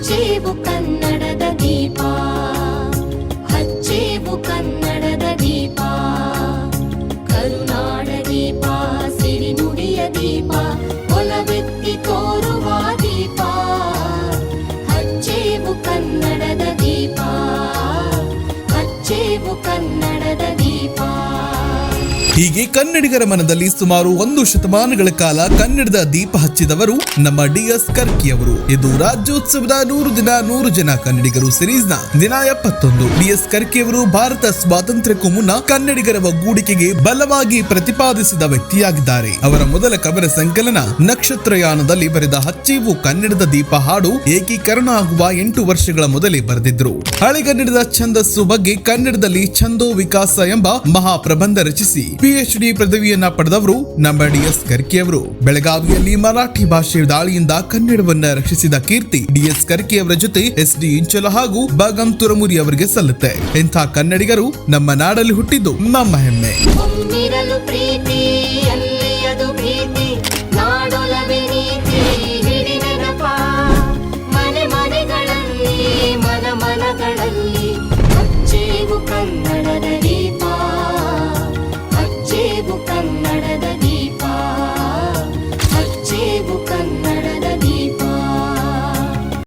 ಹಚ್ಚೇವು ಕನ್ನಡದ ದೀಪ, ಹಚ್ಚೇವು ಕನ್ನಡದ ದೀಪ, ಕರುನಾಡ ದೀಪ, ಸಿರಿನುಡಿಯ ದೀಪ, ಒಲವೆತ್ತಿ ತೋರುವ ದೀಪ, ಹಚ್ಚೇವು ಕನ್ನಡದ ದೀಪ, ಹಚ್ಚೇವು ಕನ್ನಡದ ದೀಪ. ಹೀಗೆ ಕನ್ನಡಿಗರ ಮನದಲ್ಲಿ ಸುಮಾರು 1 ಶತಮಾನಗಳ ಕಾಲ ಕನ್ನಡದ ದೀಪ ಹಚ್ಚಿದವರು ನಮ್ಮ ಡಿ.ಎಸ್. ಕರ್ಕಿಯವರು. ಇದು ರಾಜ್ಯೋತ್ಸವದ 100 ದಿನ 100 ಜನ ಕನ್ನಡಿಗರು ಸಿರೀಸ್ ನ ದಿನ 71. ಡಿ.ಎಸ್. ಕರ್ಕಿಯವರು ಭಾರತ ಸ್ವಾತಂತ್ರ್ಯಕ್ಕೂ ಮುನ್ನ ಕನ್ನಡಿಗರ ಒಗ್ಗೂಡಿಕೆಗೆ ಬಲವಾಗಿ ಪ್ರತಿಪಾದಿಸಿದ ವ್ಯಕ್ತಿಯಾಗಿದ್ದಾರೆ. ಅವರ ಮೊದಲ ಕವನ ಸಂಕಲನ ನಕ್ಷತ್ರಯಾನದಲ್ಲಿ ಬರೆದ ಹಚ್ಚೇವು ಕನ್ನಡದ ದೀಪ ಹಾಡು ಏಕೀಕರಣ ಆಗುವ 8 ವರ್ಷಗಳ ಮೊದಲೇ ಬರೆದಿದ್ರು. ಹಳೆಗನ್ನಡದ ಛಂದಸ್ಸು ಬಗ್ಗೆ ಕನ್ನಡದಲ್ಲಿ ಛಂದೋ ವಿಕಾಸ ಎಂಬ ಮಹಾ ಪ್ರಬಂಧ ರಚಿಸಿ PhD ಪದವಿಯನ್ನ ಪಡೆದವರು ನಮ್ಮ ಡಿ.ಎಸ್. ಕರ್ಕಿಯವರು. ಬೆಳಗಾವಿಯಲ್ಲಿ ಮರಾಠಿ ಭಾಷೆ ದಾಳಿಯಿಂದ ಕನ್ನಡವನ್ನ ರಕ್ಷಿಸಿದ ಕೀರ್ತಿ ಡಿ.ಎಸ್. ಕರ್ಕಿಯವರ ಜೊತೆ SD ಇಂಚಲ ಹಾಗೂ ಬಾಗಂ ತುರಮುರಿ ಅವರಿಗೆ ಸಲ್ಲುತ್ತೆ. ಇಂಥ ಕನ್ನಡಿಗರು ನಮ್ಮ ನಾಡಲ್ಲಿ ಹುಟ್ಟಿದ್ದು ನಮ್ಮ ಹೆಮ್ಮೆ. ಒಮ್ಮಿರಲು ಪ್ರೀತಿ